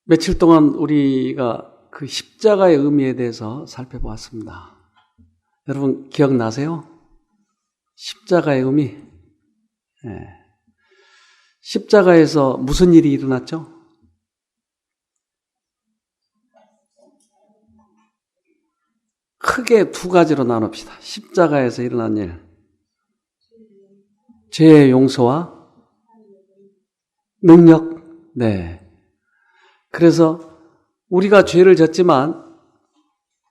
며칠 동안 우리가 그 십자가의 의미에 대해서 살펴보았습니다. 여러분 기억나세요? 십자가의 의미. 네. 십자가에서 무슨 일이 일어났죠? 크게 두 가지로 나눕시다. 십자가에서 일어난 일. 죄의 용서와 능력. 네. 그래서 우리가 죄를 졌지만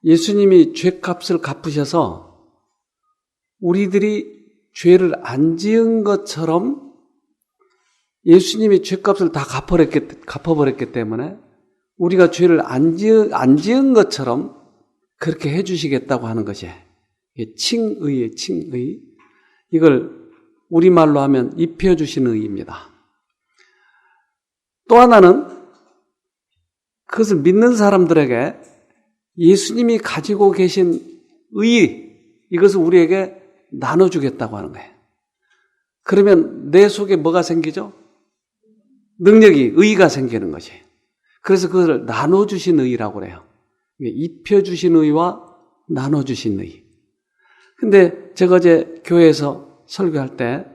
예수님이 죄값을 갚으셔서 우리들이 죄를 안 지은 것처럼 예수님이 죄값을 다 갚아버렸기 때문에 우리가 죄를 안 지은 것처럼 그렇게 해주시겠다고 하는 것이 칭의의 칭의. 이걸 우리말로 하면 입혀주신 의입니다. 또 하나는 그것을 믿는 사람들에게 예수님이 가지고 계신 의, 이것을 우리에게 나눠주겠다고 하는 거예요. 그러면 내 속에 뭐가 생기죠? 능력이, 의가 생기는 것이. 그래서 그것을 나눠주신 의라고 그래요. 입혀주신 의와 나눠주신 의. 근데 제가 어제 교회에서 설교할 때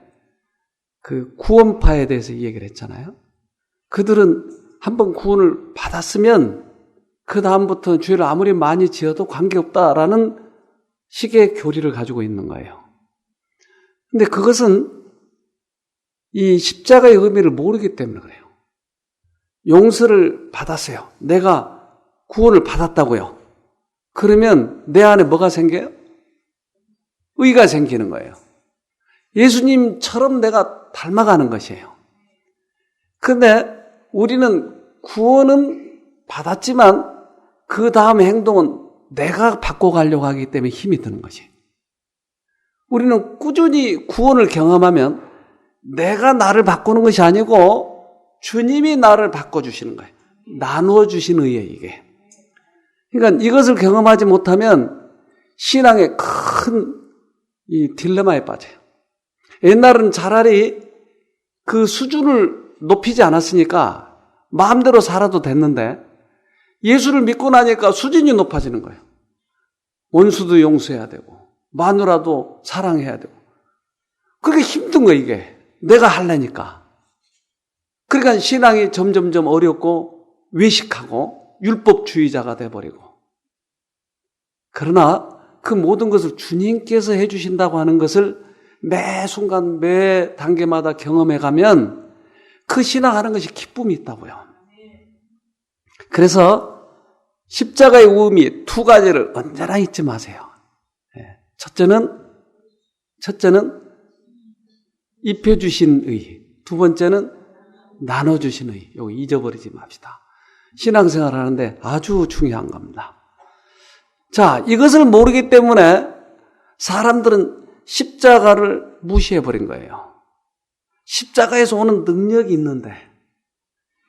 그 구원파에 대해서 얘기를 했잖아요. 그들은 한번 구원을 받았으면 그 다음부터는 죄를 아무리 많이 지어도 관계없다라는 식의 교리를 가지고 있는 거예요. 근데 그것은 이 십자가의 의미를 모르기 때문에 그래요. 용서를 받았어요. 내가 구원을 받았다고요. 그러면 내 안에 뭐가 생겨요? 의가 생기는 거예요. 예수님처럼 내가 닮아가는 것이에요. 그런데 우리는 구원은 받았지만 그 다음 행동은 내가 바꿔가려고 하기 때문에 힘이 드는 것이. 우리는 꾸준히 구원을 경험하면 내가 나를 바꾸는 것이 아니고 주님이 나를 바꿔주시는 거예요. 나눠주신 의예요, 이게. 그러니까 이것을 경험하지 못하면 신앙의 큰 이 딜레마에 빠져요. 옛날은 차라리 그 수준을 높이지 않았으니까 마음대로 살아도 됐는데 예수를 믿고 나니까 수준이 높아지는 거예요. 원수도 용서해야 되고 마누라도 사랑해야 되고. 그게 힘든 거예요, 이게. 내가 하려니까. 그러니까 신앙이 점점점 어렵고 외식하고 율법주의자가 돼버리고. 그러나 그 모든 것을 주님께서 해주신다고 하는 것을 매 순간 매 단계마다 경험해가면 그 신앙하는 것이 기쁨이 있다고요. 그래서 십자가의 의미 두 가지를 언제나 잊지 마세요. 첫째는 입혀주신 의, 두 번째는 나눠주신 의. 이거 잊어버리지 맙시다. 신앙생활 하는데 아주 중요한 겁니다. 자, 이것을 모르기 때문에 사람들은 십자가를 무시해버린 거예요. 십자가에서 오는 능력이 있는데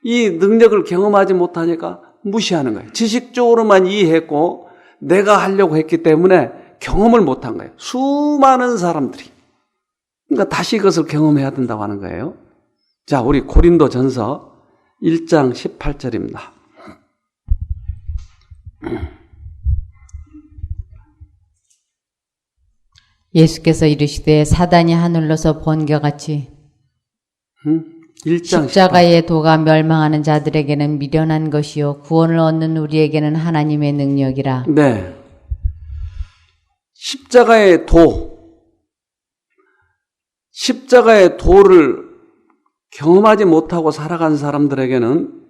이 능력을 경험하지 못하니까 무시하는 거예요. 지식적으로만 이해했고 내가 하려고 했기 때문에 경험을 못한 거예요. 수많은 사람들이. 그러니까 다시 이것을 경험해야 된다고 하는 거예요. 자, 우리 고린도전서 1장 18절입니다. 예수께서 이르시되 사단이 하늘로서 번개같이 1장 십자가의 도가 멸망하는 자들에게는 미련한 것이요 구원을 얻는 우리에게는 하나님의 능력이라. 네. 십자가의 도를 경험하지 못하고 살아간 사람들에게는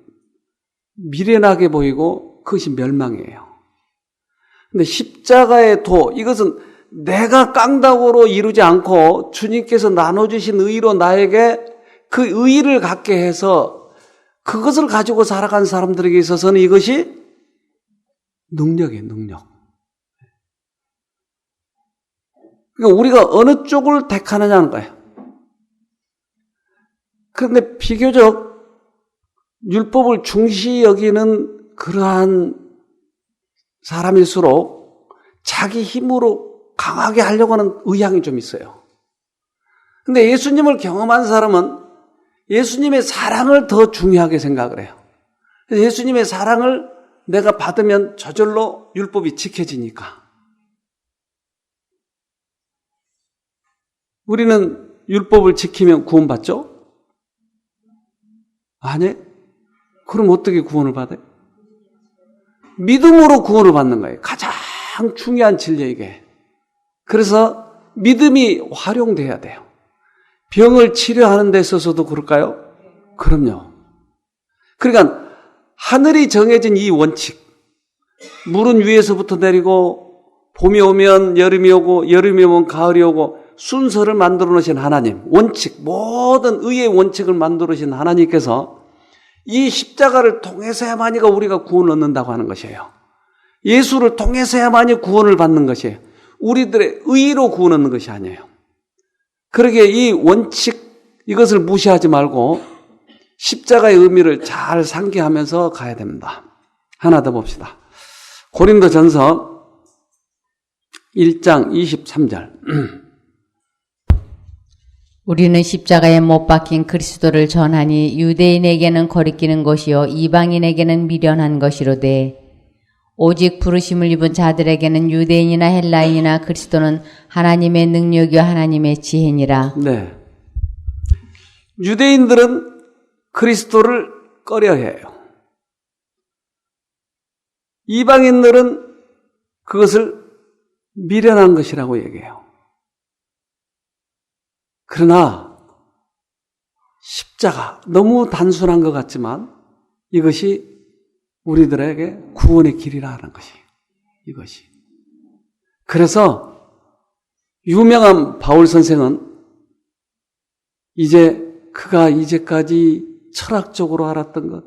미련하게 보이고 그것이 멸망이에요. 근데 십자가의 도, 이것은 내가 깡다구로 이루지 않고 주님께서 나눠주신 의로 나에게 그 의의를 갖게 해서 그것을 가지고 살아간 사람들에게 있어서는 이것이 능력이에요, 능력. 그러니까 우리가 어느 쪽을 택하느냐는 거예요. 그런데 비교적 율법을 중시 여기는 그러한 사람일수록 자기 힘으로 강하게 하려고 하는 의향이 좀 있어요. 근데 예수님을 경험한 사람은 예수님의 사랑을 더 중요하게 생각을 해요. 예수님의 사랑을 내가 받으면 저절로 율법이 지켜지니까. 우리는 율법을 지키면 구원받죠? 아니, 그럼 어떻게 구원을 받아요? 믿음으로 구원을 받는 거예요. 가장 중요한 진리 이게. 그래서 믿음이 활용돼야 돼요. 병을 치료하는 데 있어서도 그럴까요? 그럼요. 그러니까 하늘이 정해진 이 원칙, 물은 위에서부터 내리고 봄이 오면 여름이 오고 여름이 오면 가을이 오고 순서를 만들어 놓으신 하나님, 원칙, 모든 의의 원칙을 만들어 놓으신 하나님께서 이 십자가를 통해서야만이 우리가 구원을 얻는다고 하는 것이에요. 예수를 통해서야만이 구원을 받는 것이에요. 우리들의 의로 구원 얻는 것이 아니에요. 그러기에 이 원칙, 이것을 무시하지 말고 십자가의 의미를 잘 상기하면서 가야 됩니다. 하나 더 봅시다. 고린도전서 1장 23절. 우리는 십자가에 못 박힌 그리스도를 전하니 유대인에게는 거리끼는 것이요 이방인에게는 미련한 것이로되 오직 부르심을 입은 자들에게는 유대인이나 헬라인이나 그리스도는 하나님의 능력이요 하나님의 지혜니라. 네. 유대인들은 그리스도를 꺼려해요. 이방인들은 그것을 미련한 것이라고 얘기해요. 그러나 십자가, 너무 단순한 것 같지만 이것이 우리들에게 구원의 길이라 하는 것이에요. 이것이. 그래서 유명한 바울 선생은 그가 이제까지 철학적으로 알았던 것,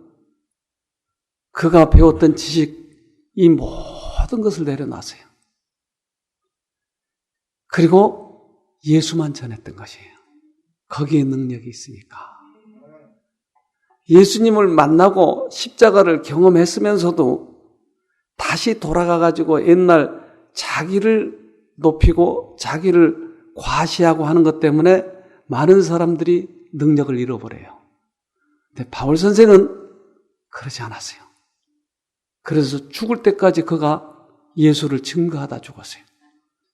그가 배웠던 지식, 이 모든 것을 내려놨어요. 그리고 예수만 전했던 것이에요. 거기에 능력이 있으니까. 예수님을 만나고 십자가를 경험했으면서도 다시 돌아가가지고 옛날 자기를 높이고 자기를 과시하고 하는 것 때문에 많은 사람들이 능력을 잃어버려요. 근데 바울 선생은 그러지 않았어요. 그래서 죽을 때까지 그가 예수를 증거하다 죽었어요.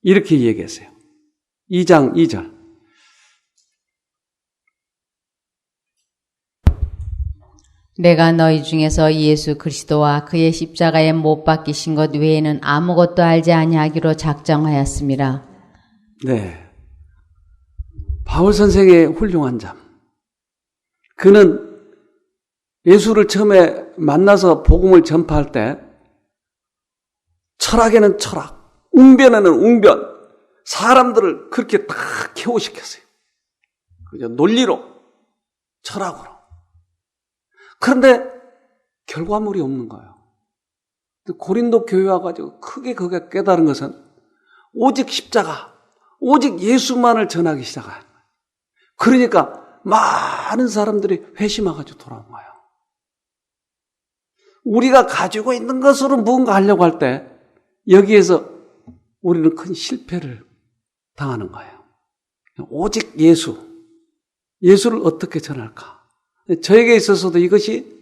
이렇게 얘기했어요. 2장 2절. 내가 너희 중에서 예수 그리스도와 그의 십자가에 못 박히신 것 외에는 아무것도 알지 아니하기로 작정하였습니다. 네. 바울 선생의 훌륭한 점. 그는 예수를 처음에 만나서 복음을 전파할 때 철학에는 철학, 웅변에는 웅변, 사람들을 그렇게 다 케어시켰어요. 그죠? 논리로, 철학으로. 그런데 결과물이 없는 거예요. 고린도 교회 와가지고 크게 그게 깨달은 것은 오직 십자가, 오직 예수만을 전하기 시작한 거예요. 그러니까 많은 사람들이 회심해가지고 돌아온 거예요. 우리가 가지고 있는 것으로 무언가 하려고 할 때 여기에서 우리는 큰 실패를 당하는 거예요. 오직 예수를 어떻게 전할까? 저에게 있어서도 이것이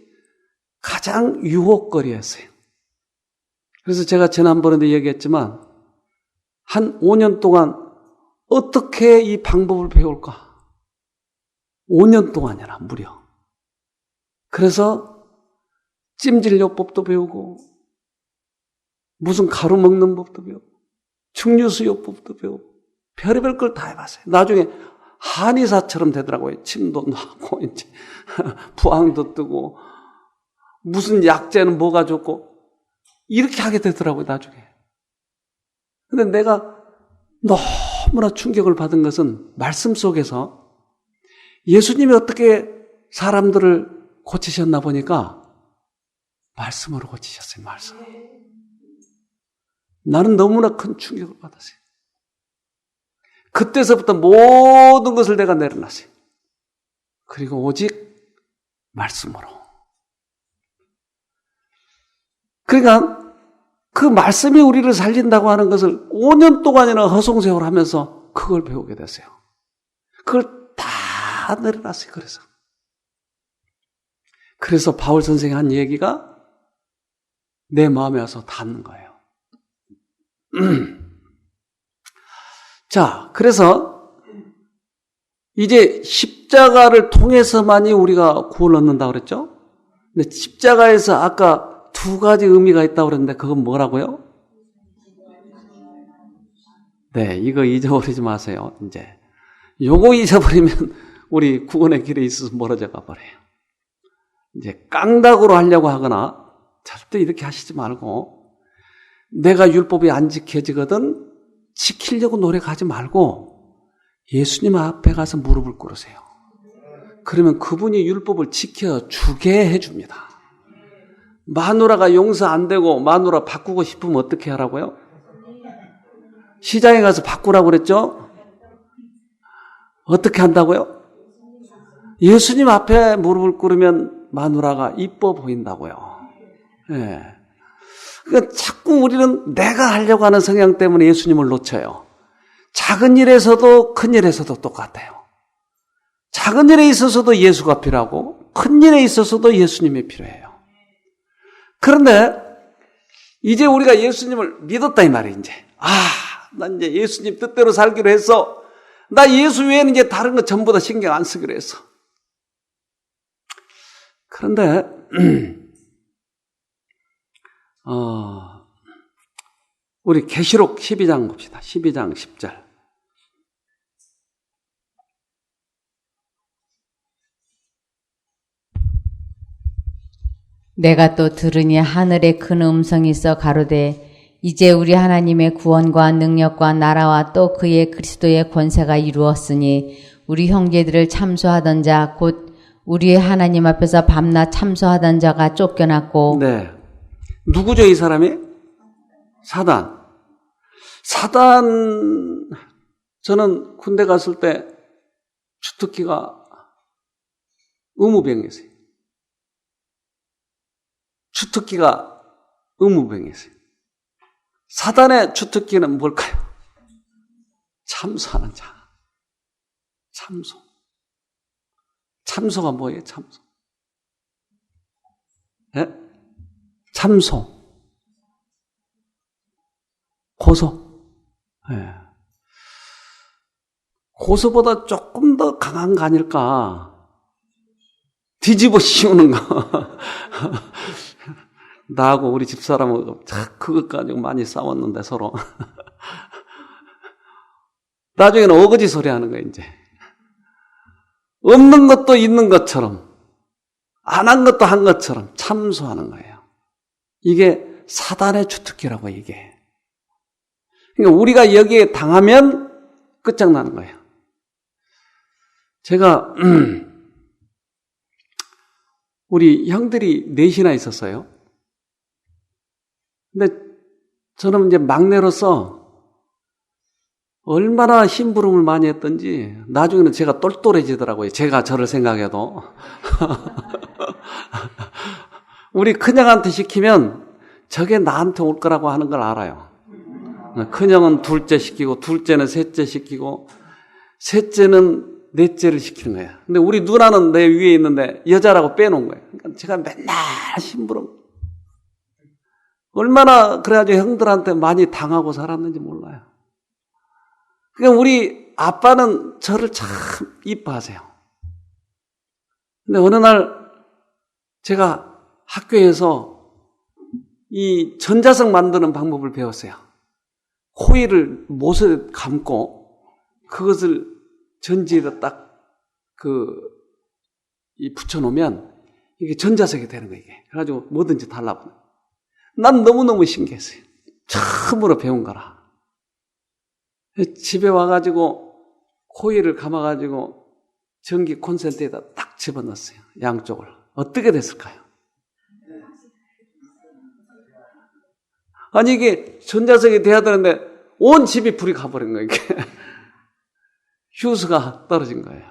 가장 유혹거리였어요. 그래서 제가 지난번에도 얘기했지만 한 5년 동안 어떻게 이 방법을 배울까? 5년 동안이나 무려. 그래서 찜질요법도 배우고 무슨 가루 먹는 법도 배우고 충류수요법도 배우고 별의별 걸 다 해봤어요. 나중에 한의사처럼 되더라고요. 침도 나고 이제 부항도 뜨고 무슨 약재는 뭐가 좋고 이렇게 하게 되더라고요. 나중에. 근데 내가 너무나 충격을 받은 것은 말씀 속에서 예수님이 어떻게 사람들을 고치셨나 보니까 말씀으로 고치셨어요. 말씀. 나는 너무나 큰 충격을 받았어요. 그때서부터 모든 것을 내가 내려놨어요. 그리고 오직 말씀으로. 그러니까 그 말씀이 우리를 살린다고 하는 것을 5년 동안이나 허송세월 하면서 그걸 배우게 됐어요. 그걸 다 내려놨어요. 그래서. 그래서 바울 선생이 한 얘기가 내 마음에 와서 닿는 거예요. 자, 그래서 이제 십자가를 통해서만이 우리가 구원을 얻는다고 그랬죠? 근데 십자가에서 아까 두 가지 의미가 있다고 그랬는데 그건 뭐라고요? 네, 이거 잊어버리지 마세요. 이제 요거 잊어버리면 우리 구원의 길에 있어서 멀어져 가버려요. 이제 깡다구로 하려고 하거나 절대 이렇게 하시지 말고, 내가 율법이 안 지켜지거든 지키려고 노력하지 말고 예수님 앞에 가서 무릎을 꿇으세요. 그러면 그분이 율법을 지켜주게 해줍니다. 마누라가 용서 안 되고 마누라 바꾸고 싶으면 어떻게 하라고요? 시장에 가서 바꾸라고 그랬죠? 어떻게 한다고요? 예수님 앞에 무릎을 꿇으면 마누라가 이뻐 보인다고요. 예. 그러니까 자꾸 우리는 내가 하려고 하는 성향 때문에 예수님을 놓쳐요. 작은 일에서도 큰 일에서도 똑같아요. 작은 일에 있어서도 예수가 필요하고 큰 일에 있어서도 예수님이 필요해요. 그런데 이제 우리가 예수님을 믿었다 이 말이에요. 이제 난 이제 예수님 뜻대로 살기로 했어. 나 예수 외에는 이제 다른 거 전부 다 신경 안 쓰기로 했어. 그런데 우리 계시록 12장 봅시다. 12장 10절. 내가 또 들으니 하늘에 큰 음성이 있어 가로되 이제 우리 하나님의 구원과 능력과 나라와 또 그의 그리스도의 권세가 이루었으니 우리 형제들을 참소하던 자 곧 우리의 하나님 앞에서 밤낮 참소하던 자가 쫓겨났고. 네. 누구죠 이 사람이? 사단. 저는 군대 갔을 때 주특기가 의무병이었어요. 주특기가 의무병이었어요. 사단의 주특기는 뭘까요? 참소하는 자. 참소. 참소가 뭐예요? 참소. 예? 참소. 고소. 예. 고소보다 조금 더 강한 거 아닐까? 뒤집어 씌우는 거. 나하고 우리 집사람하고 그것 가지고 많이 싸웠는데 서로. 나중에는 어거지 소리 하는 거예요, 이제. 없는 것도 있는 것처럼, 안 한 것도 한 것처럼 참소하는 거예요. 이게 사단의 주특기라고, 이게. 그러니까 우리가 여기에 당하면 끝장나는 거예요. 제가, 우리 형들이 넷이나 있었어요. 근데 저는 이제 막내로서 얼마나 심부름을 많이 했던지 나중에는 제가 똘똘해지더라고요. 제가 저를 생각해도. 우리 큰형한테 시키면 저게 나한테 올 거라고 하는 걸 알아요. 큰형은 둘째 시키고 둘째는 셋째 시키고 셋째는 넷째를 시키는 거예요. 근데 우리 누나는 내 위에 있는데 여자라고 빼놓은 거예요. 그러니까 제가 맨날 심부름. 얼마나 그래가지고 형들한테 많이 당하고 살았는지 몰라요. 그러니까 우리 아빠는 저를 참 이뻐하세요. 근데 어느 날 제가 학교에서 이 전자석 만드는 방법을 배웠어요. 코일을 못에 감고 그것을 전지에다 딱 붙여놓으면 이게 전자석이 되는 거예요, 이게. 그래가지고 뭐든지 달라붙는. 난 너무너무 신기했어요. 처음으로 배운 거라. 집에 와가지고 코일을 감아가지고 전기 콘센트에다 딱 집어넣었어요. 양쪽을. 어떻게 됐을까요? 아니 이게 전자석이 돼야 되는데 온 집이 불이 가버린 거예요. 이게. 휴스가 떨어진 거예요.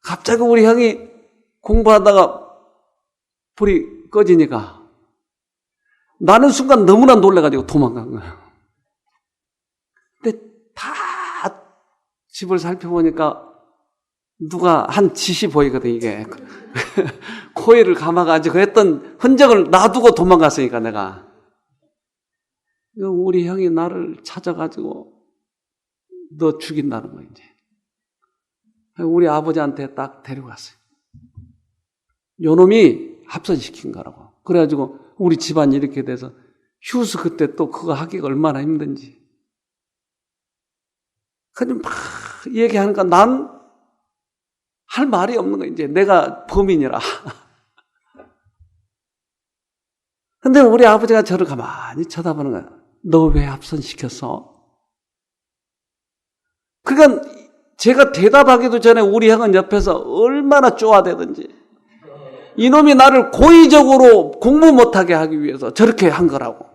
갑자기 우리 형이 공부하다가 불이 꺼지니까 나는 순간 너무나 놀라가지고 도망간 거예요. 근데 다 집을 살펴보니까 누가 한 짓이 보이거든, 이게. 코일을 감아가지고 했던 흔적을 놔두고 도망갔으니까, 내가. 우리 형이 나를 찾아가지고 너 죽인다는 거야, 이제. 우리 아버지한테 딱 데려갔어요. 요놈이 합선시킨 거라고. 그래가지고 우리 집안이 이렇게 돼서 휴스 그때 또 그거 하기가 얼마나 힘든지. 그냥 막 얘기하니까 난 할 말이 없는 거야, 이제. 내가 범인이라. 근데 우리 아버지가 저를 가만히 쳐다보는 거야. 너 왜 합선시켰어? 그러니까 제가 대답하기도 전에 우리 형은 옆에서 얼마나 쪼아대든지 이놈이 나를 고의적으로 공부 못하게 하기 위해서 저렇게 한 거라고.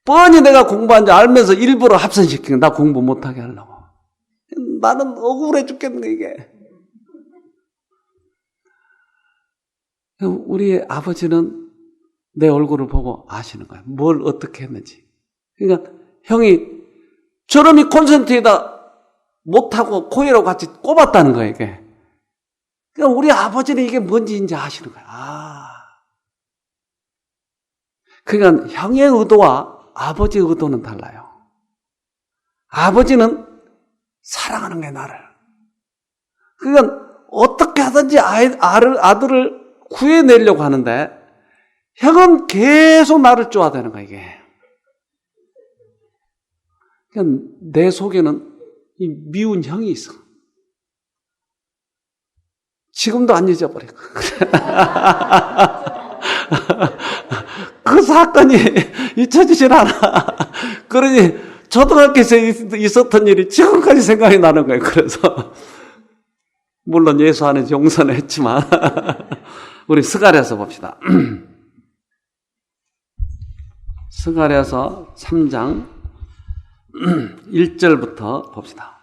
뻔히 내가 공부한 줄 알면서 일부러 합선시키는 거야. 나 공부 못하게 하려고. 나는 억울해 죽겠는 거야, 이게. 우리 아버지는 내 얼굴을 보고 아시는 거야. 뭘 어떻게 했는지. 그러니까 형이 저놈이 콘센트에다 못하고 코일하고 같이 꼽았다는 거야, 이게. 그러니까 우리 아버지는 이게 뭔지 이제 아시는 거야. 그러니까 형의 의도와 아버지의 의도는 달라요. 아버지는 사랑하는 게 나를. 그러니까 어떻게 하든지 아들을 구해내려고 하는데 형은 계속 나를 쪼아대는 거야, 이게. 그러니까 내 속에는 이 미운 형이 있어. 지금도 안 잊어버려. 그 사건이 잊혀지질 않아. 그러니 초등학교에서 있었던 일이 지금까지 생각이 나는 거예요. 그래서 물론 예수 안에서 용서는 했지만 우리 스가랴서 봅시다. 스가랴서 3장 1절부터 봅시다.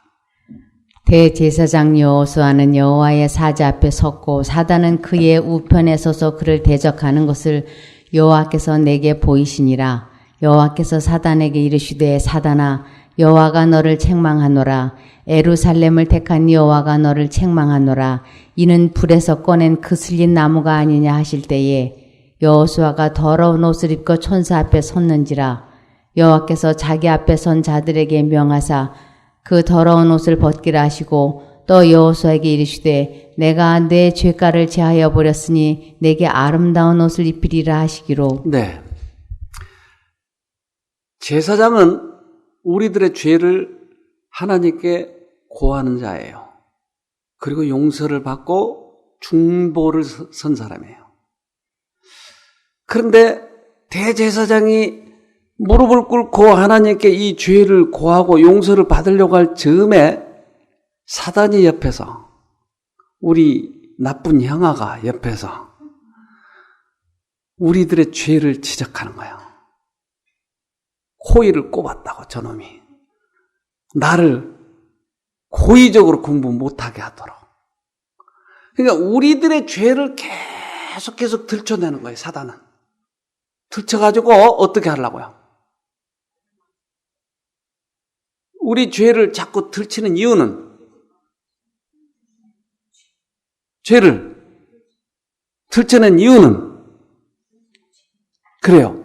대제사장 여호수아는 여호와의 사자 앞에 섰고 사단은 그의 우편에 서서 그를 대적하는 것을 여호와께서 내게 보이시니라. 여호와께서 사단에게 이르시되 사단아 여호와가 너를 책망하노라. 예루살렘을 택한 여호와가 너를 책망하노라. 이는 불에서 꺼낸 그슬린 나무가 아니냐 하실 때에 여호수아가 더러운 옷을 입고 천사 앞에 섰는지라. 여호와께서 자기 앞에 선 자들에게 명하사 그 더러운 옷을 벗기라 하시고 또 여호수아에게 이르시되 내가 내 죄가를 제하여 버렸으니 내게 아름다운 옷을 입히리라 하시기로. 네. 제사장은 우리들의 죄를 하나님께 고하는 자예요. 그리고 용서를 받고 중보를 선 사람이에요. 그런데 대제사장이 무릎을 꿇고 하나님께 이 죄를 고하고 용서를 받으려고 할 즈음에 사단이 옆에서, 우리 나쁜 형아가 옆에서 우리들의 죄를 지적하는 거예요. 코일을 꼽았다고 저놈이. 나를 고의적으로 공부 못하게 하도록. 그러니까 우리들의 죄를 계속 들춰내는 거예요, 사단은. 들춰가지고 어떻게 하려고요? 우리 죄를 자꾸 들치는 이유는, 죄를 들춰낸 이유는 그래요.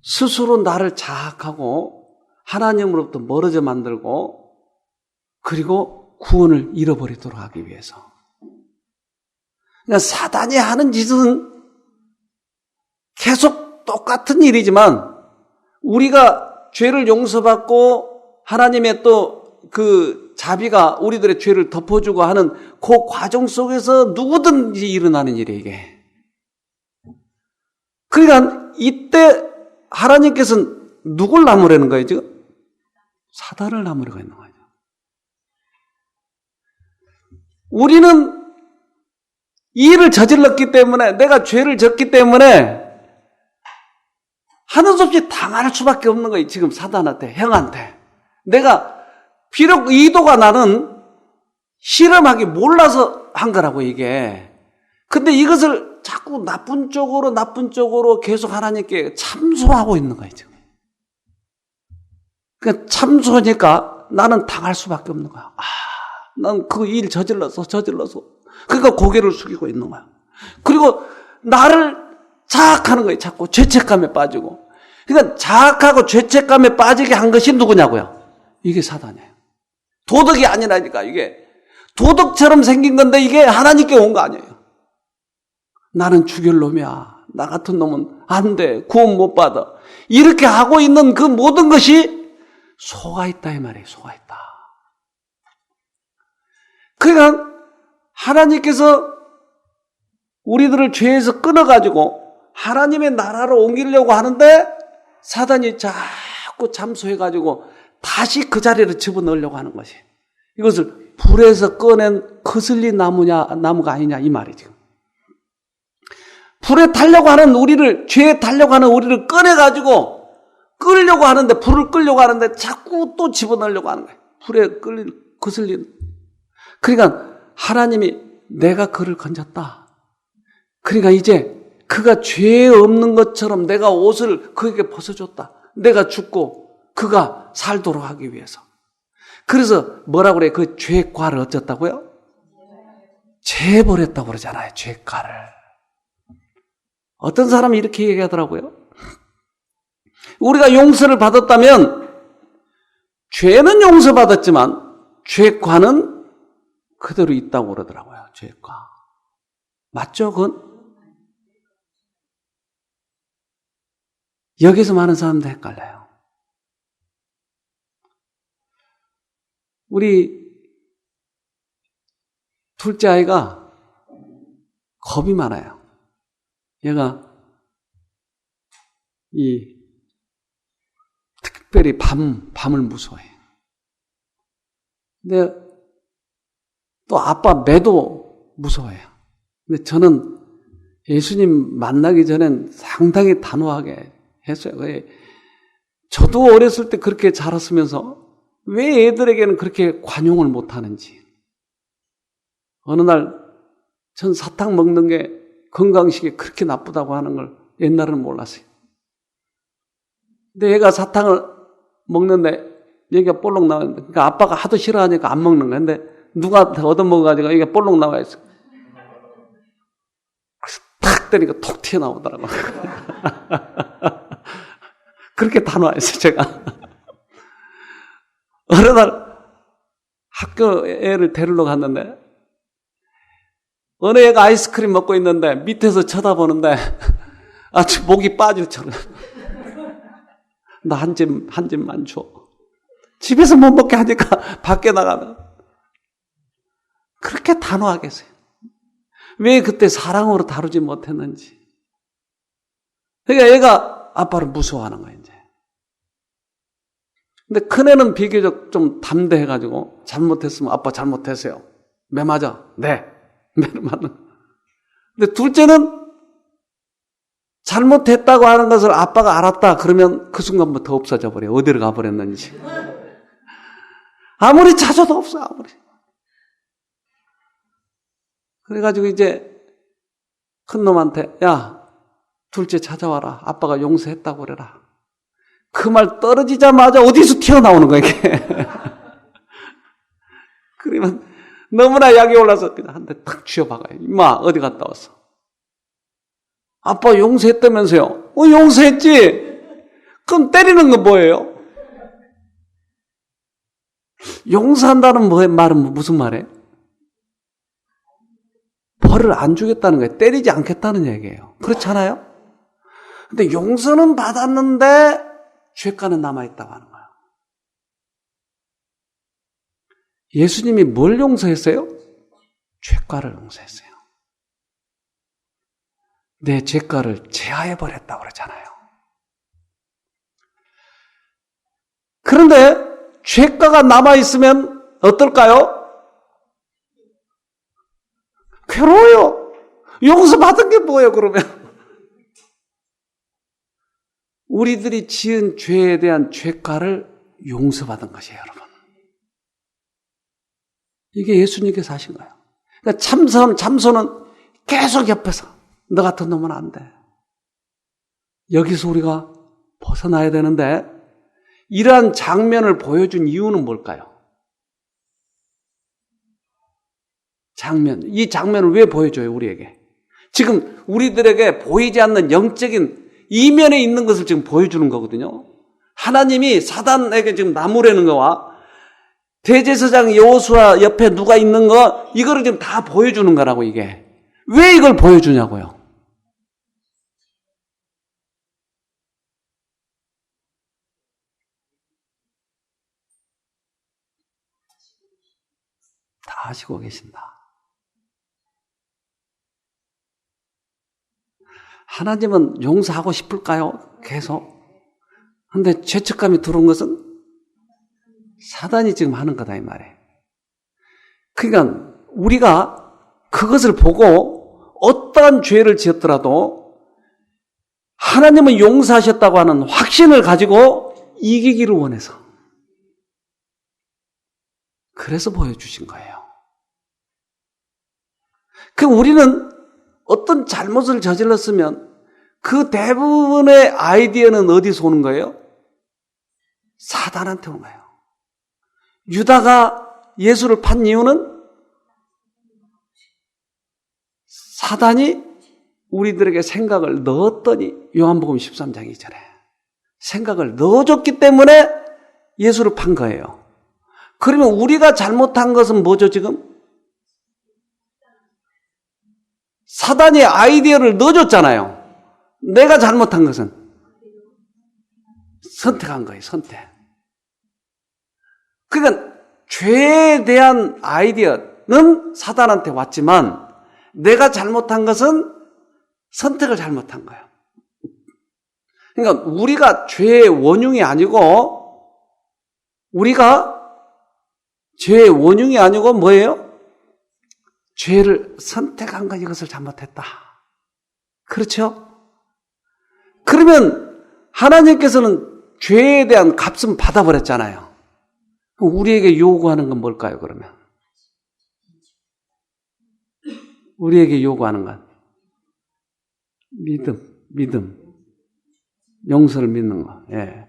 스스로 나를 자학하고 하나님으로부터 멀어져 만들고 그리고 구원을 잃어버리도록 하기 위해서. 그러니까 사단이 하는 짓은 계속 똑같은 일이지만 우리가 죄를 용서받고 하나님의 또 그 자비가 우리들의 죄를 덮어주고 하는 그 과정 속에서 누구든지 일어나는 일이에요, 이게. 그러니까 이때 하나님께서는 누굴 나무라는 거예요, 지금? 사단을 나무라고 있는 거예요. 우리는 이 일을 저질렀기 때문에, 내가 죄를 졌기 때문에 하는 수 없이 당할 수밖에 없는 거예요, 지금 사단한테, 형한테. 내가 비록 의도가 나는 실험하기 몰라서 한 거라고, 이게. 근데 이것을 자꾸 나쁜 쪽으로 계속 하나님께 참소하고 있는 거예요, 지금. 그러니까 참소하니까 나는 당할 수밖에 없는 거야. 난 그 일 저질렀어. 그러니까 고개를 숙이고 있는 거야. 그리고 나를 자학하는 거예요. 자꾸 죄책감에 빠지고. 그러니까 자학하고 죄책감에 빠지게 한 것이 누구냐고요? 이게 사단이에요. 도덕이 아니라니까. 이게 도덕처럼 생긴 건데 이게 하나님께 온 거 아니에요. 나는 죽일 놈이야. 나 같은 놈은 안 돼. 구원 못 받아. 이렇게 하고 있는 그 모든 것이 속아 있다 이 말이에요. 속아 있다. 그러니까 하나님께서 우리들을 죄에서 끊어가지고 하나님의 나라로 옮기려고 하는데 사단이 자꾸 잠수해가지고 다시 그 자리를 집어넣으려고 하는 것이. 이것을 불에서 꺼낸 거슬린 나무가 아니냐 이 말이죠. 불에 타려고 하는 우리를, 죄에 타려고 하는 우리를 꺼내가지고 끌려고 하는데, 불을 끌려고 하는데 자꾸 또 집어넣으려고 하는 거예요. 불에 거슬린. 그러니까 하나님이 내가 그를 건졌다. 그러니까 이제 그가 죄 없는 것처럼 내가 옷을 그에게 벗어줬다. 내가 죽고 그가 살도록 하기 위해서. 그래서 뭐라고 그래요? 그 죄과를 어쩌다고요? 재버렸다고 그러잖아요. 죄과를. 어떤 사람이 이렇게 얘기하더라고요. 우리가 용서를 받았다면 죄는 용서받았지만 죄과는 그대로 있다고 그러더라고요. 죄과. 맞죠? 그건? 여기서 많은 사람들 헷갈려요. 우리 둘째 아이가 겁이 많아요. 얘가 특별히 밤을 무서워해요. 근데 또 아빠 매도 무서워해요. 근데 저는 예수님 만나기 전엔 상당히 단호하게 했어요. 저도 어렸을 때 그렇게 자랐으면서 왜 애들에게는 그렇게 관용을 못하는지. 어느 날 전 사탕 먹는 게 건강식에 그렇게 나쁘다고 하는 걸 옛날에는 몰랐어요. 근데 얘가 사탕을 먹는데 얘가 볼록 나왔는데, 그러니까 아빠가 하도 싫어하니까 안 먹는 거야. 근데 누가 얻어먹어가지고 이게 볼록 나와 있어. 그래서 탁 때리니까 톡 튀어나오더라고. 그렇게 단호했어요, 제가. 어느 날 학교 애를 데리러 갔는데, 어느 애가 아이스크림 먹고 있는데 밑에서 쳐다보는데 아주 목이 빠질 처럼. 나 한 집만 줘. 집에서 못 먹게 하니까 밖에 나가면. 그렇게 단호하게 했어요. 왜 그때 사랑으로 다루지 못했는지. 그러니까 얘가 아빠를 무서워하는 거예요, 이제. 근데 큰애는 비교적 좀 담대해가지고 잘못했으면 아빠 잘못했어요. 매 맞아? 네. 매를 맞는. 근데 둘째는 잘못했다고 하는 것을 아빠가 알았다 그러면 그 순간부터 없어져 버려요. 어디로 가버렸는지. 아무리 찾아도 없어, 아무리. 그래가지고 이제 큰 놈한테, 야, 둘째 찾아와라. 아빠가 용서했다고 그래라. 그 말 떨어지자마자 어디서 튀어나오는 거야, 이게. 그러면 너무나 약이 올라서 그냥 한 대 탁 쥐어박아요. 임마, 어디 갔다 왔어? 아빠 용서했다면서요? 용서했지? 그럼 때리는 건 뭐예요? 용서한다는 말은 무슨 말이에요? 벌을 안 주겠다는 거예요. 때리지 않겠다는 얘기예요. 그렇잖아요? 근데 용서는 받았는데 죄가는 남아있다고 하는 거예요. 예수님이 뭘 용서했어요? 죄가를 용서했어요. 내 죄가를 제하해버렸다고 그러잖아요. 그런데 죄가가 남아있으면 어떨까요? 괴로워요. 용서받은 게 뭐예요, 그러면? 우리들이 지은 죄에 대한 죄가를 용서받은 것이에요, 여러분. 이게 예수님께서 하신 거예요. 그러니까 참선은 계속 옆에서 너 같은 놈은 안 돼. 여기서 우리가 벗어나야 되는데 이러한 장면을 보여준 이유는 뭘까요? 장면. 이 장면을 왜 보여줘요, 우리에게? 지금 우리들에게 보이지 않는 영적인 이면에 있는 것을 지금 보여주는 거거든요. 하나님이 사단에게 지금 나무라는 거와 대제사장 여호수아 옆에 누가 있는 거, 이거를 지금 다 보여주는 거라고, 이게. 왜 이걸 보여주냐고요? 다 아시고 계신다. 하나님은 용서하고 싶을까요? 계속. 근데 죄책감이 들어온 것은 사단이 지금 하는 거다, 이 말이에요. 그러니까 우리가 그것을 보고 어떠한 죄를 지었더라도 하나님은 용서하셨다고 하는 확신을 가지고 이기기를 원해서. 그래서 보여주신 거예요. 그 우리는 어떤 잘못을 저질렀으면 그 대부분의 아이디어는 어디서 오는 거예요? 사단한테 온 거예요. 유다가 예수를 판 이유는 사단이 우리들에게 생각을 넣었더니, 요한복음 13장 2절에 생각을 넣어줬기 때문에 예수를 판 거예요. 그러면 우리가 잘못한 것은 뭐죠, 지금? 사단이 아이디어를 넣어줬잖아요. 내가 잘못한 것은 선택한 거예요, 선택. 그러니까 죄에 대한 아이디어는 사단한테 왔지만 내가 잘못한 것은 선택을 잘못한 거예요. 그러니까 우리가 죄의 원흉이 아니고, 뭐예요? 죄를 선택한 거, 이것을 잘못했다. 그렇죠? 그러면 하나님께서는 죄에 대한 값은 받아버렸잖아요. 우리에게 요구하는 건 뭘까요, 그러면? 우리에게 요구하는 건 믿음. 용서를 믿는 거. 예.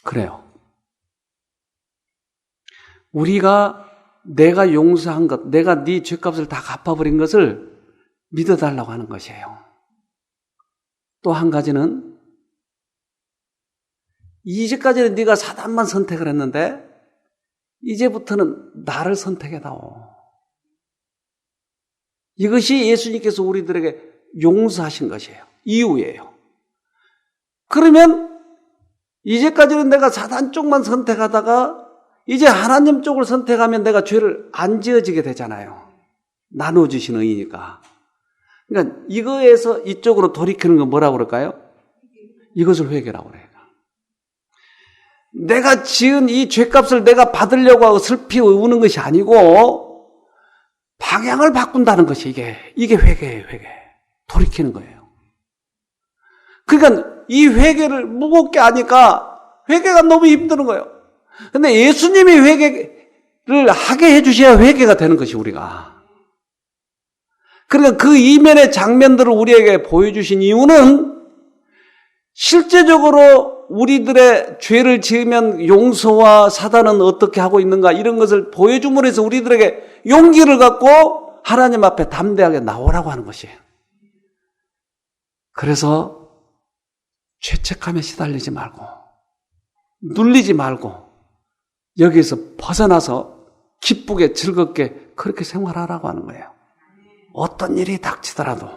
그래요. 내가 용서한 것, 내가 네 죄값을 다 갚아버린 것을 믿어달라고 하는 것이에요. 또 한 가지는, 이제까지는 네가 사단만 선택을 했는데 이제부터는 나를 선택해다오. 이것이 예수님께서 우리들에게 용서하신 것이에요. 이유예요. 그러면 이제까지는 내가 사단 쪽만 선택하다가 이제 하나님 쪽을 선택하면 내가 죄를 안 지어지게 되잖아요. 나눠주신 의니까. 그러니까 이거에서 이쪽으로 돌이키는 건 뭐라고 그럴까요? 이것을 회개라고 그래요. 내가 지은 이 죄값을 내가 받으려고 하고 슬피 우는 것이 아니고 방향을 바꾼다는 것이 이게 회개예요, 회개. 돌이키는 거예요. 그러니까 이 회개를 무겁게 하니까 회개가 너무 힘드는 거예요. 근데 예수님이 회개를 하게 해주셔야 회개가 되는 것이 우리가. 그러니까 그 이면의 장면들을 우리에게 보여주신 이유는 실제적으로 우리들의 죄를 지으면 용서와 사단은 어떻게 하고 있는가, 이런 것을 보여줌으로 해서 우리들에게 용기를 갖고 하나님 앞에 담대하게 나오라고 하는 것이에요. 그래서 죄책감에 시달리지 말고, 눌리지 말고, 여기에서 벗어나서 기쁘게 즐겁게 그렇게 생활하라고 하는 거예요. 어떤 일이 닥치더라도.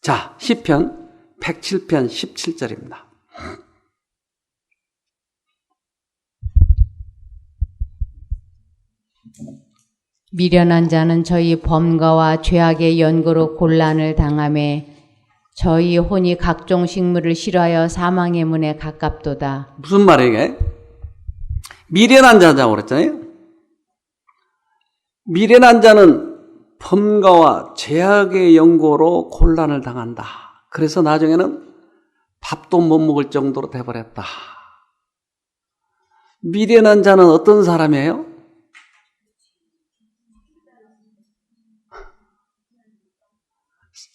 자, 시편 107편 17절입니다. 미련한 자는 저희 범과와 죄악의 연고로 곤란을 당하매 저희 혼이 각종 식물을 싫어하여 사망의 문에 가깝도다. 무슨 말이에요, 이게? 미련한 자라고 그랬잖아요. 미련한 자는 범과와 죄악의 연고로 곤란을 당한다. 그래서 나중에는 밥도 못 먹을 정도로 돼버렸다. 미련한 자는 어떤 사람이에요?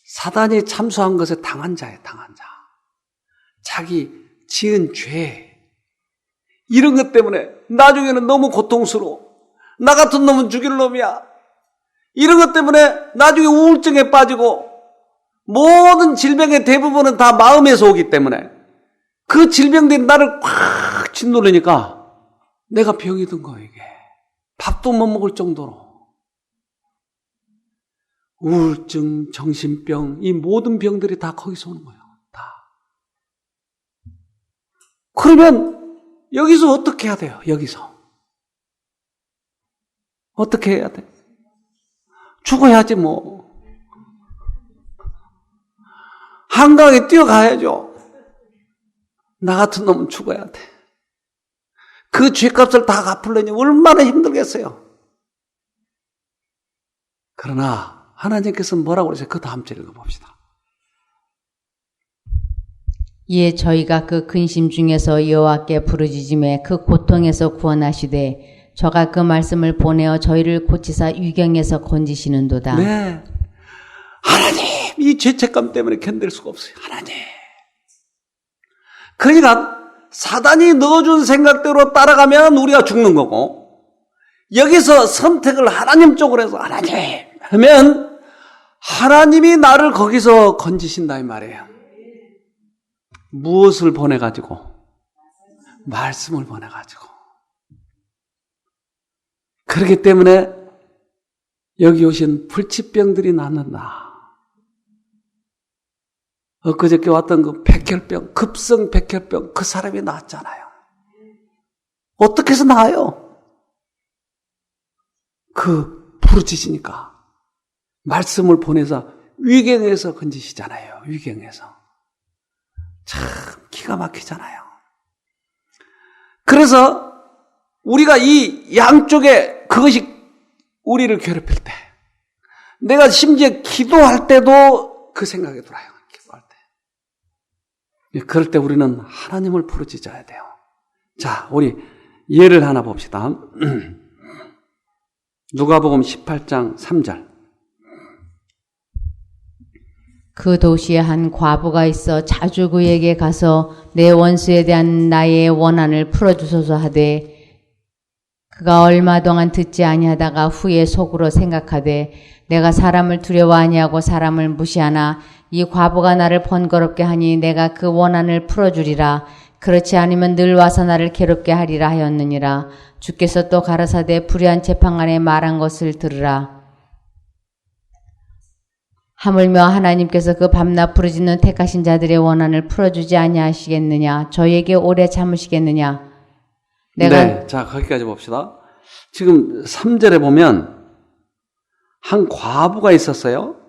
사단이 참소한 것에 당한 자예요, 당한 자. 자기 지은 죄, 이런 것 때문에 나중에는 너무 고통스러워. 나 같은 놈은 죽일 놈이야. 이런 것 때문에 나중에 우울증에 빠지고 모든 질병의 대부분은 다 마음에서 오기 때문에 그 질병들이 나를 꽉 짓누르니까 내가 병이 든 거야, 이게. 밥도 못 먹을 정도로. 우울증, 정신병, 이 모든 병들이 다 거기서 오는 거예요. 다. 그러면 여기서 어떻게 해야 돼요? 여기서. 어떻게 해야 돼? 죽어야지 뭐. 한강에 뛰어가야죠. 나 같은 놈은 죽어야 돼. 그 죄값을 다 갚으려니 얼마나 힘들겠어요. 그러나 하나님께서 뭐라고 그러세요? 그 다음 절 읽어봅시다. 이에 저희가 그 근심 중에서 여호와께 부르짖음에 그 고통에서 구원하시되 저가 그 말씀을 보내어 저희를 고치사 유경에서 건지시는도다. 네, 하나님, 이 죄책감 때문에 견딜 수가 없어요. 하나님. 그러니까 사단이 넣어준 생각대로 따라가면 우리가 죽는 거고, 여기서 선택을 하나님 쪽으로 해서 하나님 하면 하나님이 나를 거기서 건지신다 이 말이에요. 무엇을 보내가지고? 말씀을 보내가지고. 그렇기 때문에 여기 오신 불치병들이 낫는다. 엊그저께 왔던 그 백혈병, 급성 백혈병, 그 사람이 나았잖아요. 어떻게 해서 나아요? 그 부르짖으니까 말씀을 보내서 위경에서 건지시잖아요. 위경에서. 참 기가 막히잖아요. 그래서 우리가 이 양쪽에 그것이 우리를 괴롭힐 때, 내가 심지어 기도할 때도 그 생각이 들어요. 기도할 때. 그럴 때 우리는 하나님을 부르짖어야 돼요. 자, 우리 예를 하나 봅시다. 누가복음 18장 3절. 그 도시에 한 과부가 있어 자주 그에게 가서 내 원수에 대한 나의 원한을 풀어주소서 하되 그가 얼마 동안 듣지 아니하다가 후에 속으로 생각하되 내가 사람을 두려워 아니하고 사람을 무시하나 이 과부가 나를 번거롭게 하니 내가 그 원한을 풀어주리라. 그렇지 않으면 늘 와서 나를 괴롭게 하리라 하였느니라. 주께서 또 가라사대 불의한 재판관에 말한 것을 들으라. 하물며 하나님께서 그 밤낮 부르짖는 택하신 자들의 원한을 풀어주지 아니하시겠느냐? 저에게 오래 참으시겠느냐? 네, 자 거기까지 봅시다. 지금 3절에 보면 한 과부가 있었어요.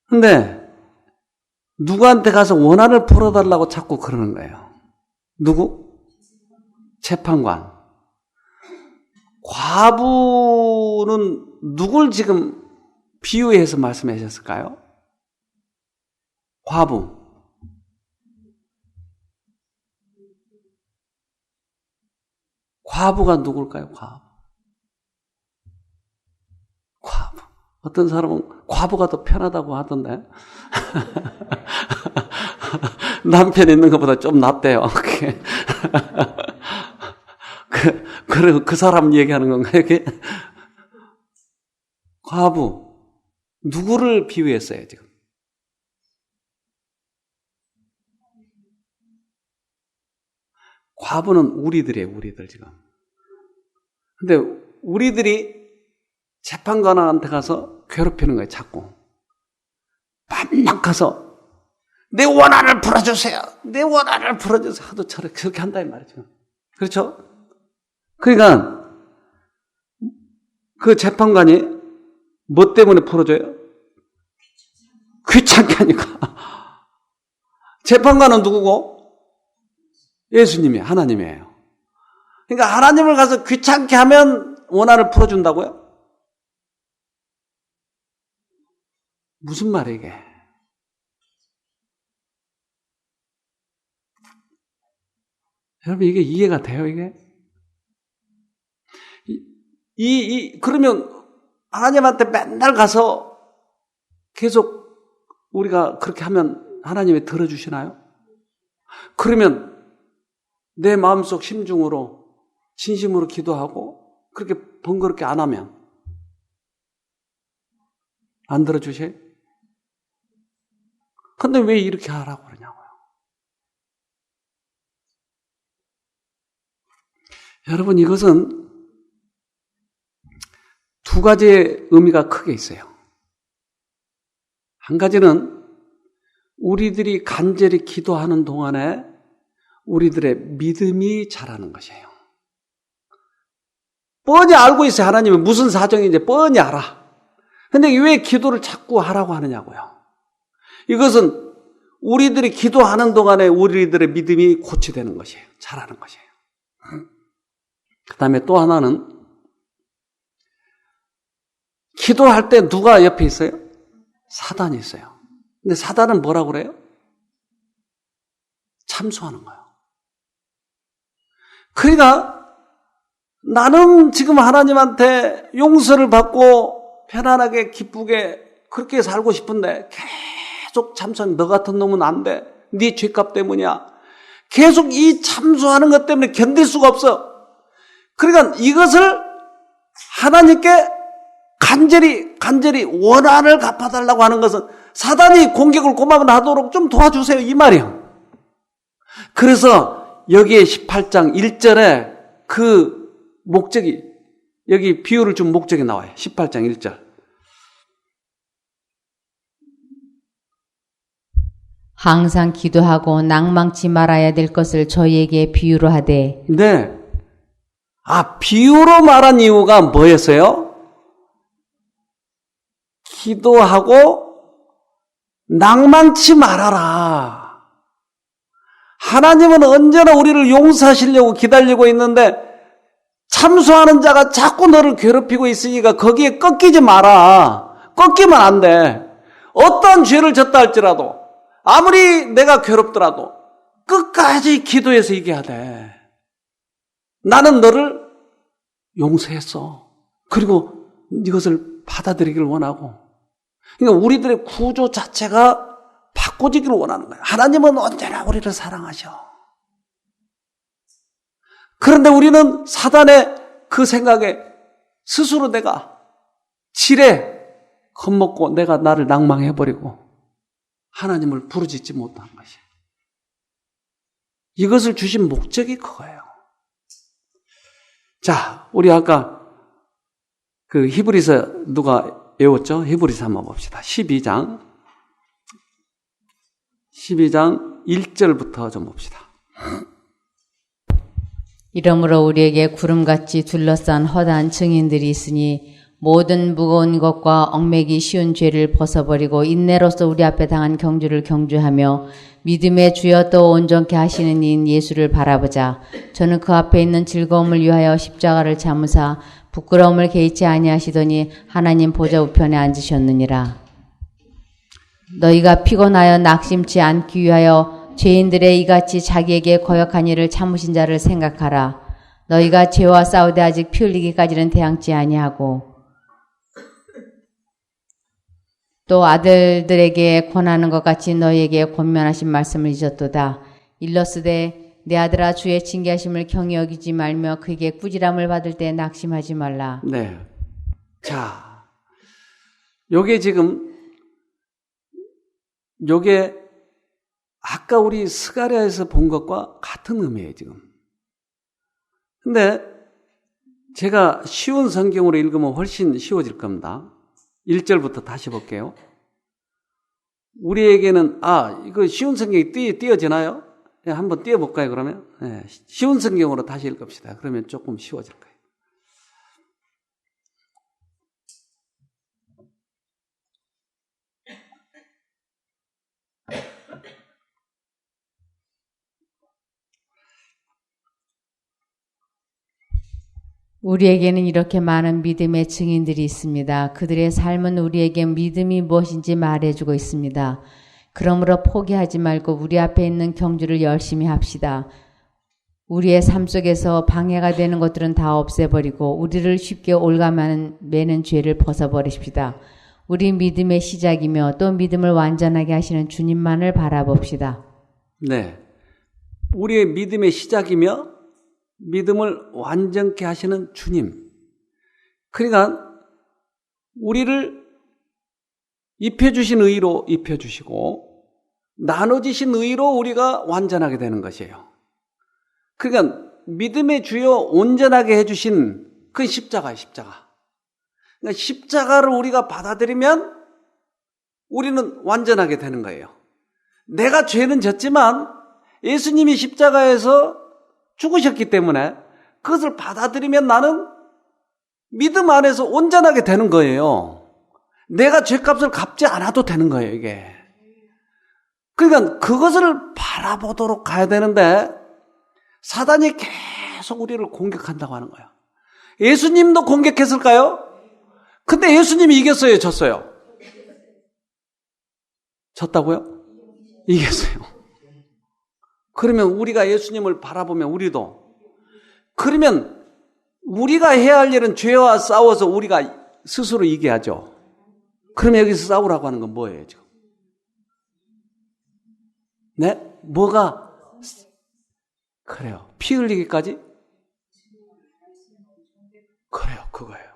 근데 누구한테 가서 원한을 풀어달라고 자꾸 그러는 거예요. 누구? 재판관. 과부는 누굴 지금 비유해서 말씀하셨을까요? 과부. 과부가 누굴까요? 과부. 어떤 사람은 과부가 더 편하다고 하던데. 남편 있는 것보다 좀 낫대요. 그리고 그 사람 얘기하는 건가요? 이게? 과부. 누구를 비유했어요, 지금? 과부는 우리들이에요, 우리들 지금. 근데 우리들이 재판관한테 가서 괴롭히는 거예요, 자꾸. 밤낮 가서 내 원한을 풀어주세요. 내 원한을 풀어주세요. 하도 저렇게 한다 이 말이죠. 그렇죠? 그러니까 그 재판관이 뭐 때문에 풀어줘요? 귀찮게 하니까. 재판관은 누구고? 예수님이 하나님이에요. 그러니까 하나님을 가서 귀찮게 하면 원한을 풀어준다고요? 무슨 말이에요 이게? 여러분 이게 이해가 돼요 이게? 그러면 하나님한테 맨날 가서 계속 우리가 그렇게 하면 하나님이 들어주시나요? 그러면 내 마음속 심중으로 진심으로 기도하고 그렇게 번거롭게 안 하면 안 들어주세요? 근데 왜 이렇게 하라고 그러냐고요. 여러분, 이것은 두 가지의 의미가 크게 있어요. 한 가지는 우리들이 간절히 기도하는 동안에 우리들의 믿음이 자라는 것이에요. 뻔히 알고 있어요. 하나님은 무슨 사정인지 뻔히 알아. 근데 왜 기도를 자꾸 하라고 하느냐고요. 이것은 우리들이 기도하는 동안에 우리들의 믿음이 고치되는 것이에요. 자라는 것이에요. 그 다음에 또 하나는 기도할 때 누가 옆에 있어요? 사단이 있어요. 근데 사단은 뭐라고 그래요? 참소하는 거예요. 그러니까 나는 지금 하나님한테 용서를 받고 편안하게 기쁘게 그렇게 살고 싶은데 계속 참소하는 너 같은 놈은 안 돼. 네 죄값 때문이야. 계속 이 참소하는 것 때문에 견딜 수가 없어. 그러니까 이것을 하나님께 간절히 원한을 갚아달라고 하는 것은 사단이 공격을 고마운 하도록 좀 도와주세요 이 말이에요. 그래서 여기에 18장 1절에 그 목적이 여기 비유를 준 목적이 나와요. 18장 1절. 항상 기도하고 낭망치 말아야 될 것을 저희에게 비유로 하되. 네. 비유로 말한 이유가 뭐였어요? 기도하고 낭망치 말아라. 하나님은 언제나 우리를 용서하시려고 기다리고 있는데 참소하는 자가 자꾸 너를 괴롭히고 있으니까 거기에 꺾이지 마라. 꺾이면 안 돼. 어떤 죄를 졌다 할지라도 아무리 내가 괴롭더라도 끝까지 기도해서 이겨야 돼. 나는 너를 용서했어. 그리고 이것을 받아들이기를 원하고. 그러니까 우리들의 구조 자체가 바꿔지기를 원하는 거예요. 하나님은 언제나 우리를 사랑하셔. 그런데 우리는 사단의 그 생각에 스스로 내가 지레 겁먹고 내가 나를 낭망해버리고 하나님을 부르짖지 못한 것이에요. 이것을 주신 목적이 그거예요. 자, 우리 아까 그 히브리서 누가 외웠죠? 히브리서 한번 봅시다. 12장 1절부터 좀 봅시다. 이러므로 우리에게 구름같이 둘러싼 허다한 증인들이 있으니 모든 무거운 것과 얽매기 쉬운 죄를 벗어버리고 인내로서 우리 앞에 당한 경주를 경주하며 믿음의 주여 또 온전케 하시는 이인 예수를 바라보자. 저는 그 앞에 있는 즐거움을 위하여 십자가를 참으사 부끄러움을 개의치 아니하시더니 하나님 보좌 우편에 앉으셨느니라. 너희가 피곤하여 낙심치 않기 위하여 죄인들의 이같이 자기에게 거역한 일을 참으신 자를 생각하라. 너희가 죄와 싸우되 아직 피 흘리기까지는 대항치 아니하고 또 아들들에게 권하는 것 같이 너희에게 권면하신 말씀을 잊었도다. 일러스되 내 아들아 주의 징계하심을 경히 여기지 말며 그에게 꾸지람을 받을 때 낙심하지 말라. 네. 자, 요게 아까 우리 스가랴에서 본 것과 같은 의미예요, 지금. 근데 제가 쉬운 성경으로 읽으면 훨씬 쉬워질 겁니다. 1절부터 다시 볼게요. 우리에게는 이거 쉬운 성경이 띄어지나요? 네, 한번 띄어볼까요, 그러면? 네, 쉬운 성경으로 다시 읽읍시다. 그러면 조금 쉬워질 거예요. 우리에게는 이렇게 많은 믿음의 증인들이 있습니다. 그들의 삶은 우리에게 믿음이 무엇인지 말해주고 있습니다. 그러므로 포기하지 말고 우리 앞에 있는 경주를 열심히 합시다. 우리의 삶 속에서 방해가 되는 것들은 다 없애버리고 우리를 쉽게 올가매는 죄를 벗어버리십시다. 우리 믿음의 시작이며 또 믿음을 완전하게 하시는 주님만을 바라봅시다. 네. 우리의 믿음의 시작이며 믿음을 완전케 하시는 주님. 그러니까 우리를 입혀주신 의로 입혀주시고 나눠지신 의로 우리가 완전하게 되는 것이에요. 그러니까 믿음의 주요 온전하게 해주신 그 십자가예요. 십자가. 그러니까 십자가를 우리가 받아들이면 우리는 완전하게 되는 거예요. 내가 죄는 졌지만 예수님이 십자가에서 죽으셨기 때문에 그것을 받아들이면 나는 믿음 안에서 온전하게 되는 거예요. 내가 죄값을 갚지 않아도 되는 거예요, 이게. 그러니까 그것을 바라보도록 가야 되는데 사단이 계속 우리를 공격한다고 하는 거예요. 예수님도 공격했을까요? 근데 예수님이 이겼어요, 졌어요? 졌다고요? 이겼어요. 그러면 우리가 예수님을 바라보면 우리도, 그러면 우리가 해야 할 일은 죄와 싸워서 우리가 스스로 이겨야죠. 그러면 여기서 싸우라고 하는 건 뭐예요, 지금? 네? 뭐가? 그래요. 피 흘리기까지? 그래요, 그거예요.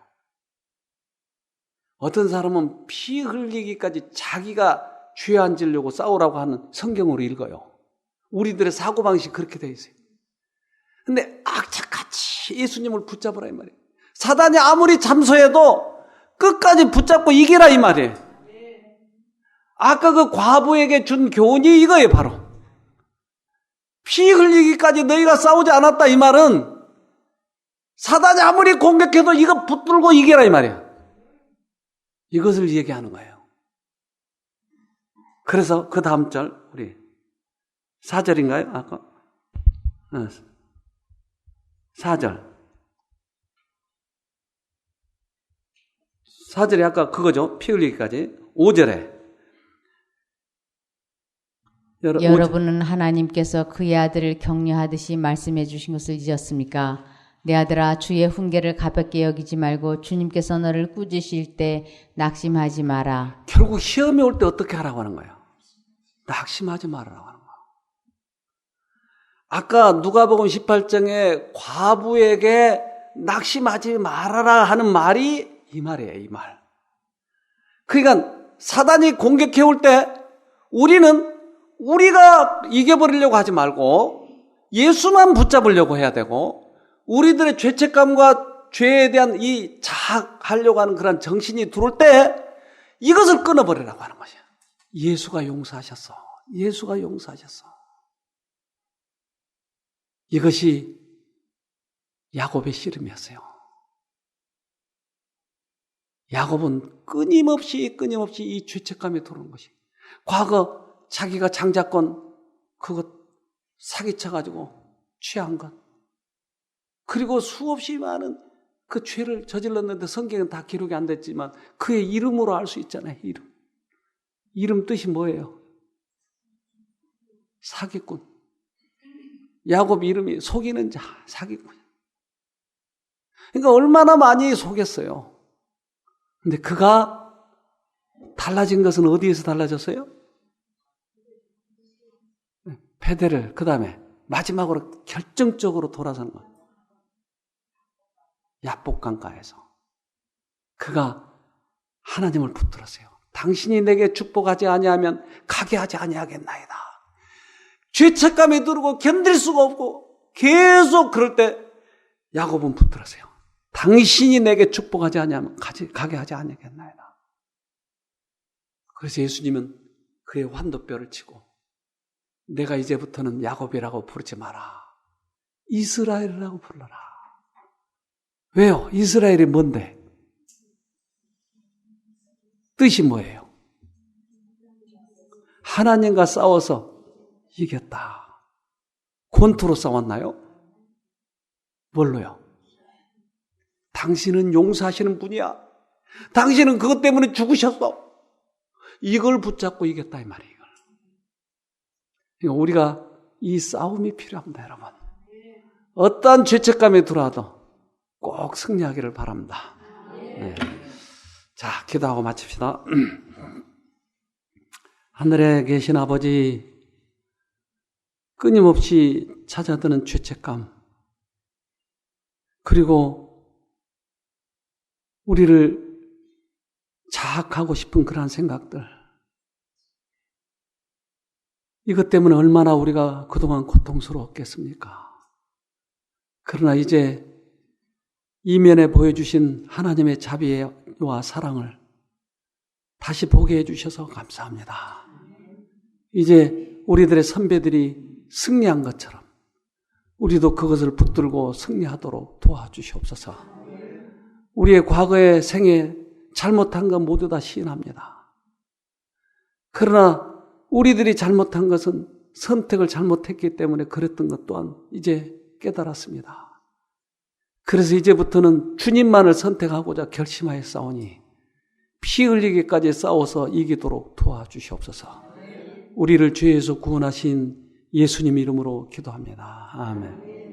어떤 사람은 피 흘리기까지 자기가 죄안지려고 싸우라고 하는 성경으로 읽어요. 우리들의 사고방식이 그렇게 되어 있어요. 근데 악착같이 예수님을 붙잡으라 이 말이에요. 사단이 아무리 잠소해도 끝까지 붙잡고 이기라 이 말이에요. 아까 그 과부에게 준 교훈이 이거예요, 바로. 피 흘리기까지 너희가 싸우지 않았다 이 말은 사단이 아무리 공격해도 이거 붙들고 이겨라 이 말이에요. 이것을 얘기하는 거예요. 그래서 그 다음 절 우리 4절인가요? 아까 4절 4절이 아까 그거죠. 피 흘리기까지. 5절에 여러분은 하나님께서 그의 아들을 격려하듯이 말씀해 주신 것을 잊었습니까? 내 아들아, 주의 훈계를 가볍게 여기지 말고 주님께서 너를 꾸짖으실 때 낙심하지 마라. 결국 시험이 올 때 어떻게 하라고 하는 거예요? 낙심하지 말라고 하는 거예요. 아까 누가복음 18장에 과부에게 낙심하지 말아라 하는 말이 이 말이에요, 이 말. 그러니까 사단이 공격해 올 때 우리가 이겨버리려고 하지 말고 예수만 붙잡으려고 해야 되고 우리들의 죄책감과 죄에 대한 이 자학하려고 하는 그런 정신이 들어올 때 이것을 끊어버리라고 하는 것이에요. 예수가 용서하셨어. 예수가 용서하셨어. 이것이 야곱의 씨름이었어요. 야곱은 끊임없이 이 죄책감에 들어오는 것이. 과거 자기가 장자권 그것 사기쳐가지고 취한 것. 그리고 수없이 많은 그 죄를 저질렀는데 성경은 다 기록이 안 됐지만 그의 이름으로 알 수 있잖아요. 이름 뜻이 뭐예요? 사기꾼. 야곱 이름이 속이는 자, 사기꾼. 그러니까 얼마나 많이 속였어요. 근데 그가 달라진 것은 어디에서 달라졌어요? 베델을, 그 다음에 마지막으로 결정적으로 돌아선 것. 야복강가에서 그가 하나님을 붙들었어요. 당신이 내게 축복하지 아니하면 가게 하지 아니하겠나이다. 죄책감이 들고 견딜 수가 없고 계속 그럴 때 야곱은 붙들었어요. 당신이 내게 축복하지 아니하면 가게 하지 아니하겠나이다. 그래서 예수님은 그의 환도뼈를 치고 내가 이제부터는 야곱이라고 부르지 마라. 이스라엘이라고 불러라. 왜요? 이스라엘이 뭔데? 뜻이 뭐예요? 하나님과 싸워서 이겼다. 권투로 싸웠나요? 뭘로요? 당신은 용서하시는 분이야. 당신은 그것 때문에 죽으셨어. 이걸 붙잡고 이겼다 이 말이에요. 그러니까 우리가 이 싸움이 필요합니다, 여러분. 어떠한 죄책감이 들어와도 꼭 승리하기를 바랍니다. 네. 자, 기도하고 마칩시다. 하늘에 계신 아버지, 끊임없이 찾아드는 죄책감, 그리고 우리를 자학하고 싶은 그러한 생각들, 이것 때문에 얼마나 우리가 그동안 고통스러웠겠습니까? 그러나 이제 이면에 보여주신 하나님의 자비와 사랑을 다시 보게 해주셔서 감사합니다. 이제 우리들의 선배들이 승리한 것처럼 우리도 그것을 붙들고 승리하도록 도와주시옵소서. 우리의 과거의 생에 잘못한 것 모두 다 시인합니다. 그러나 우리들이 잘못한 것은 선택을 잘못했기 때문에 그랬던 것 또한 이제 깨달았습니다. 그래서 이제부터는 주님만을 선택하고자 결심하여 싸우니 피 흘리기까지 싸워서 이기도록 도와주시옵소서. 우리를 죄에서 구원하신 예수님 이름으로 기도합니다. 아멘.